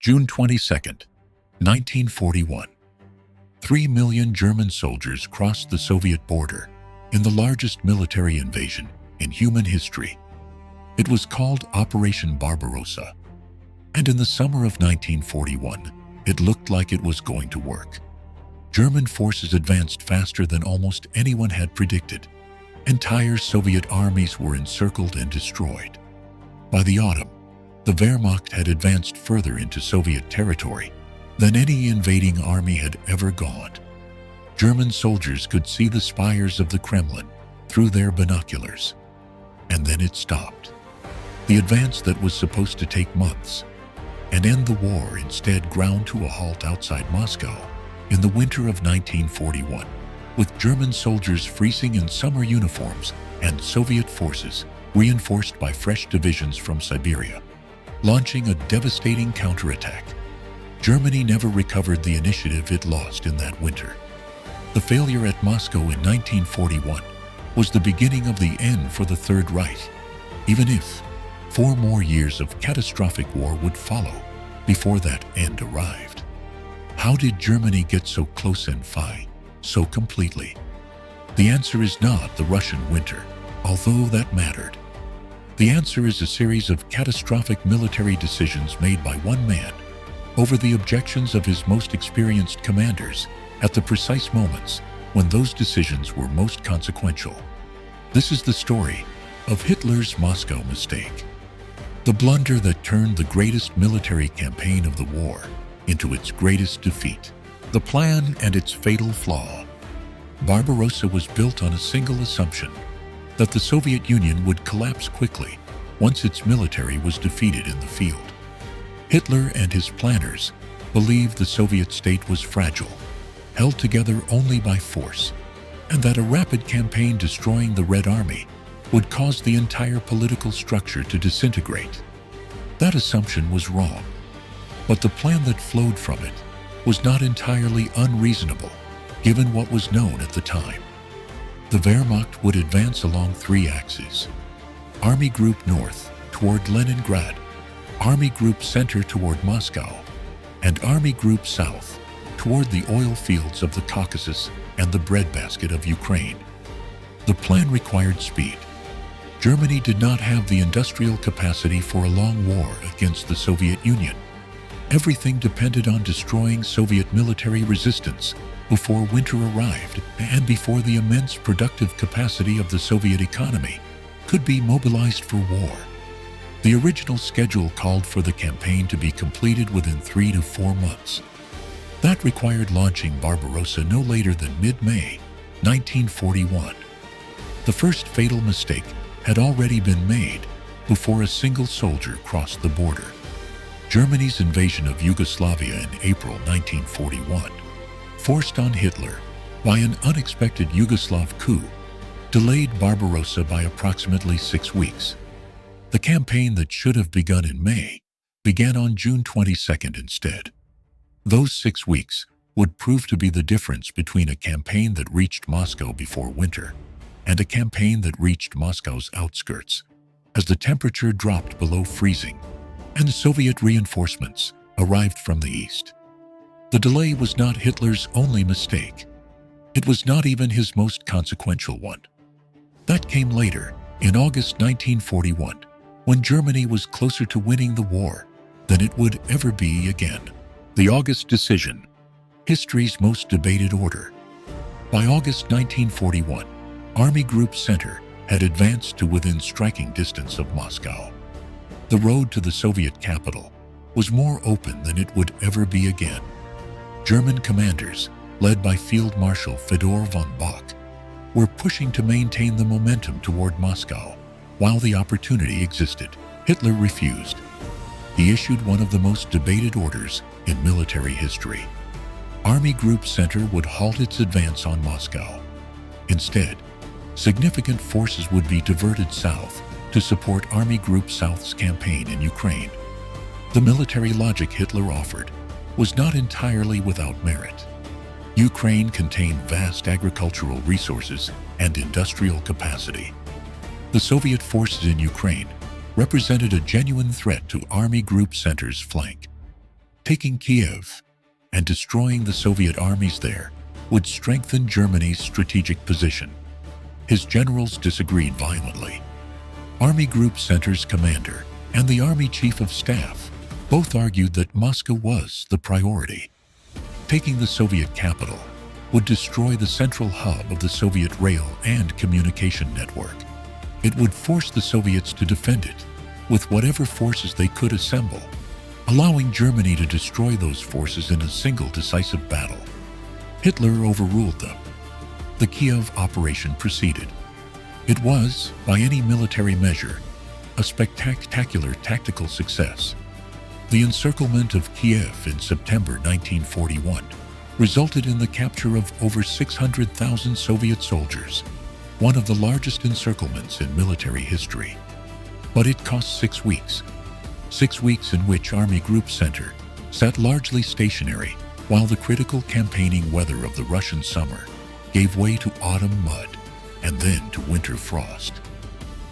June 22, 1941. 3 million German soldiers crossed the Soviet border in the largest military invasion in human history. It was called Operation Barbarossa, and in the summer of 1941, it looked like it was going to work. German forces advanced faster than almost anyone had predicted. Entire Soviet armies were encircled and destroyed. By the autumn, the Wehrmacht had advanced further into Soviet territory than any invading army had ever gone. German soldiers could see the spires of the Kremlin through their binoculars. And then it stopped. The advance that was supposed to take months and end the war instead ground to a halt outside Moscow in the winter of 1941, with German soldiers freezing in summer uniforms and Soviet forces, reinforced by fresh divisions from Siberia, launching a devastating counterattack. Germany never recovered the initiative it lost in that winter. The failure at Moscow in 1941 was the beginning of the end for the Third Reich, even if 4 more years of catastrophic war would follow before that end arrived. How did Germany get so close and fail so completely? The answer is not the Russian winter, although that mattered. The answer is a series of catastrophic military decisions made by one man over the objections of his most experienced commanders at the precise moments when those decisions were most consequential. This is the story of Hitler's Moscow mistake, the blunder that turned the greatest military campaign of the war into its greatest defeat, the plan and its fatal flaw. Barbarossa was built on a single assumption: that the Soviet Union would collapse quickly once its military was defeated in the field. Hitler and his planners believed the Soviet state was fragile, held together only by force, and that a rapid campaign destroying the Red Army would cause the entire political structure to disintegrate. That assumption was wrong, but the plan that flowed from it was not entirely unreasonable, given what was known at the time. The Wehrmacht would advance along 3 axes: Army Group North toward Leningrad, Army Group Center toward Moscow, and Army Group South toward the oil fields of the Caucasus and the breadbasket of Ukraine. The plan required speed. Germany did not have the industrial capacity for a long war against the Soviet Union. Everything depended on destroying Soviet military resistance before winter arrived and before the immense productive capacity of the Soviet economy could be mobilized for war. The original schedule called for the campaign to be completed within 3 to 4 months. That required launching Barbarossa no later than mid-May 1941. The first fatal mistake had already been made before a single soldier crossed the border. Germany's invasion of Yugoslavia in April 1941, forced on Hitler by an unexpected Yugoslav coup, delayed Barbarossa by approximately 6 weeks. The campaign that should have begun in May began on June 22 instead. Those 6 weeks would prove to be the difference between a campaign that reached Moscow before winter and a campaign that reached Moscow's outskirts as the temperature dropped below freezing and Soviet reinforcements arrived from the east. The delay was not Hitler's only mistake. It was not even his most consequential one. That came later, in August 1941, when Germany was closer to winning the war than it would ever be again. The August decision, history's most debated order. By August 1941, Army Group Center had advanced to within striking distance of Moscow. The road to the Soviet capital was more open than it would ever be again. German commanders, led by Field Marshal Fedor von Bock, were pushing to maintain the momentum toward Moscow. While the opportunity existed, Hitler refused. He issued one of the most debated orders in military history. Army Group Center would halt its advance on Moscow. Instead, significant forces would be diverted south to support Army Group South's campaign in Ukraine. The military logic Hitler offered was not entirely without merit. Ukraine contained vast agricultural resources and industrial capacity. The Soviet forces in Ukraine represented a genuine threat to Army Group Center's flank. Taking Kiev and destroying the Soviet armies there would strengthen Germany's strategic position. His generals disagreed violently. Army Group Center's commander and the Army Chief of Staff both argued that Moscow was the priority. Taking the Soviet capital would destroy the central hub of the Soviet rail and communication network. It would force the Soviets to defend it with whatever forces they could assemble, allowing Germany to destroy those forces in a single decisive battle. Hitler overruled them. The Kiev operation proceeded. It was, by any military measure, a spectacular tactical success. The encirclement of Kiev in September 1941 resulted in the capture of over 600,000 Soviet soldiers, one of the largest encirclements in military history. But it cost 6 weeks. 6 weeks in which Army Group Center sat largely stationary while the critical campaigning weather of the Russian summer gave way to autumn mud and then to winter frost.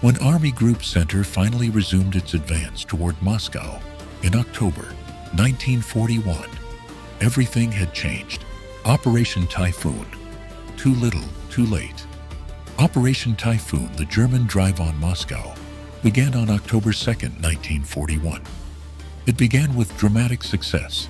When Army Group Center finally resumed its advance toward Moscow in October 1941, everything had changed. Operation Typhoon. Too little, too late. Operation Typhoon, the German drive on Moscow, began on October 2, 1941. It began with dramatic success.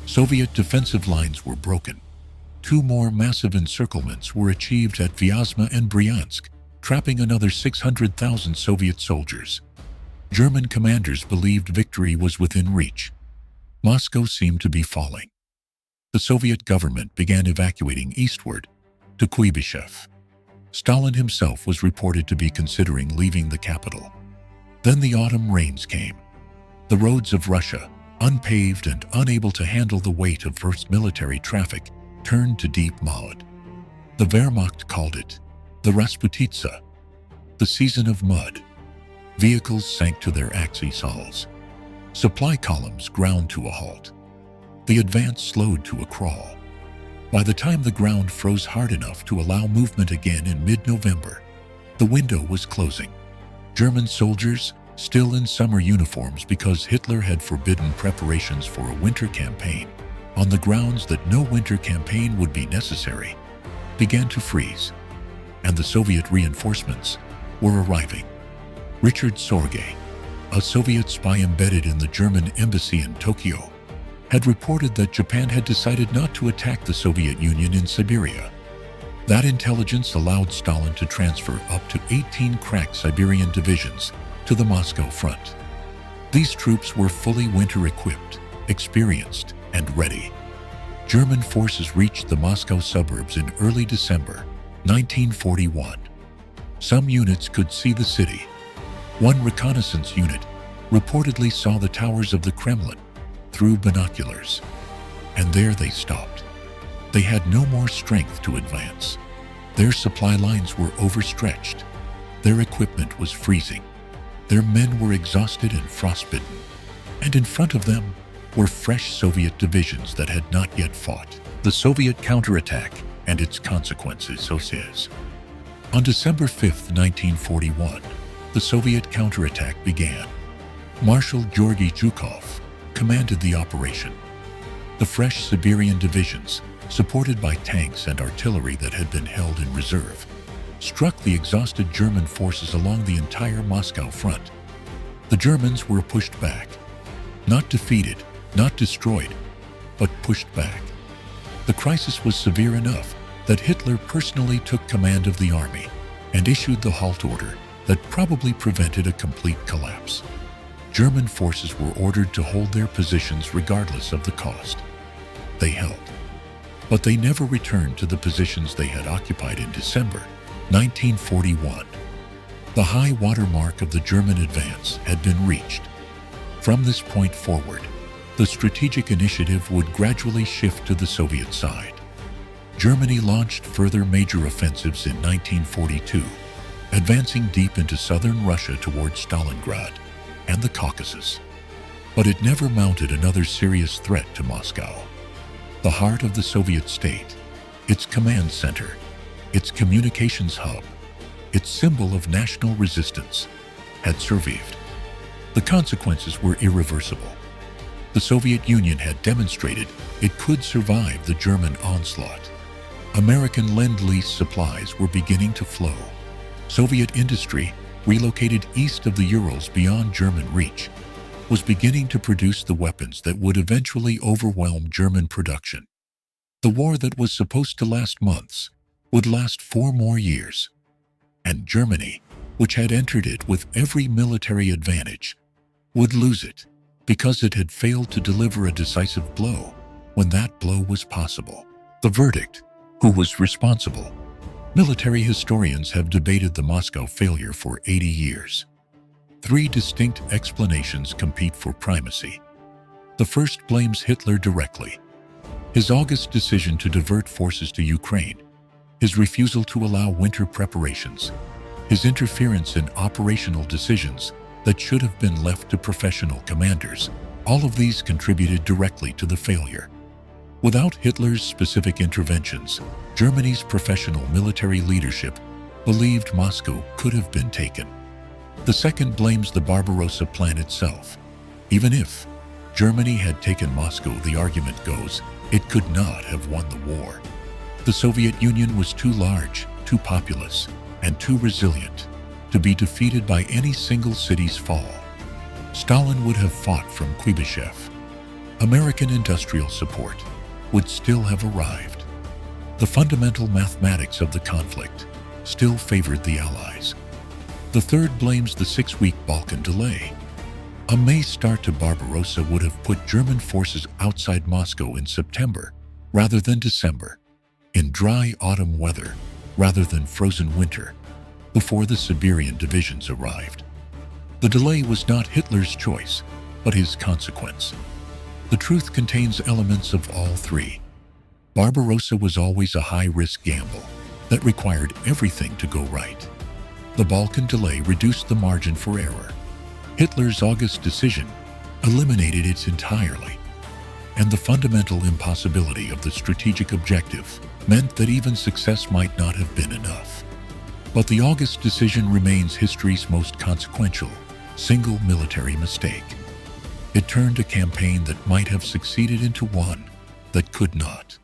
Soviet defensive lines were broken. 2 more massive encirclements were achieved at Vyazma and Bryansk, trapping another 600,000 Soviet soldiers. German commanders believed victory was within reach. Moscow seemed to be falling. The Soviet government began evacuating eastward to Kuibyshev. Stalin himself was reported to be considering leaving the capital. Then the autumn rains came. The roads of Russia, unpaved and unable to handle the weight of Earth's military traffic, turned to deep mud. The Wehrmacht called it the Rasputitsa, the season of mud. Vehicles sank to their axle. Supply columns ground to a halt. The advance slowed to a crawl. By the time the ground froze hard enough to allow movement again in mid-November, the window was closing. German soldiers, still in summer uniforms because Hitler had forbidden preparations for a winter campaign, on the grounds that no winter campaign would be necessary, began to freeze, and the Soviet reinforcements were arriving. Richard Sorge, a Soviet spy embedded in the German embassy in Tokyo, had reported that Japan had decided not to attack the Soviet Union in Siberia. That intelligence allowed Stalin to transfer up to 18 crack Siberian divisions to the Moscow front. These troops were fully winter-equipped, experienced, and ready. German forces reached the Moscow suburbs in early December 1941. Some units could see the city. One reconnaissance unit reportedly saw the towers of the Kremlin through binoculars. And there they stopped. They had no more strength to advance. Their supply lines were overstretched. Their equipment was freezing. Their men were exhausted and frostbitten. And in front of them were fresh Soviet divisions that had not yet fought. The Soviet counterattack and its consequences, so says. On December 5, 1941, the Soviet counterattack began. Marshal Georgy Zhukov commanded the operation. The fresh Siberian divisions, supported by tanks and artillery that had been held in reserve, struck the exhausted German forces along the entire Moscow front. The Germans were pushed back. Not defeated, not destroyed, but pushed back. The crisis was severe enough that Hitler personally took command of the army and issued the halt order that probably prevented a complete collapse. German forces were ordered to hold their positions regardless of the cost. They held. But they never returned to the positions they had occupied in December 1941. The high water mark of the German advance had been reached. From this point forward, the strategic initiative would gradually shift to the Soviet side. Germany launched further major offensives in 1942, advancing deep into southern Russia towards Stalingrad and the Caucasus. But it never mounted another serious threat to Moscow. The heart of the Soviet state, its command center, its communications hub, its symbol of national resistance, had survived. The consequences were irreversible. The Soviet Union had demonstrated it could survive the German onslaught. American Lend-Lease supplies were beginning to flow. Soviet industry, relocated east of the Urals beyond German reach, was beginning to produce the weapons that would eventually overwhelm German production. The war that was supposed to last months would last 4 more years. And Germany, which had entered it with every military advantage, would lose it because it had failed to deliver a decisive blow when that blow was possible. The verdict: who was responsible? Military historians have debated the Moscow failure for 80 years. 3 distinct explanations compete for primacy. The first blames Hitler directly. His August decision to divert forces to Ukraine, his refusal to allow winter preparations, his interference in operational decisions that should have been left to professional commanders, all of these contributed directly to the failure. Without Hitler's specific interventions, Germany's professional military leadership believed Moscow could have been taken. The second blames the Barbarossa plan itself. Even if Germany had taken Moscow, the argument goes, it could not have won the war. The Soviet Union was too large, too populous, and too resilient to be defeated by any single city's fall. Stalin would have fought from Kuibyshev. American industrial support would still have arrived. The fundamental mathematics of the conflict still favored the Allies. The third blames the 6-week Balkan delay. A May start to Barbarossa would have put German forces outside Moscow in September rather than December, in dry autumn weather rather than frozen winter, before the Siberian divisions arrived. The delay was not Hitler's choice, but his consequence. The truth contains elements of all 3. Barbarossa was always a high-risk gamble that required everything to go right. The Balkan delay reduced the margin for error. Hitler's August decision eliminated it entirely. And the fundamental impossibility of the strategic objective meant that even success might not have been enough. But the August decision remains history's most consequential single military mistake. It turned a campaign that might have succeeded into one that could not.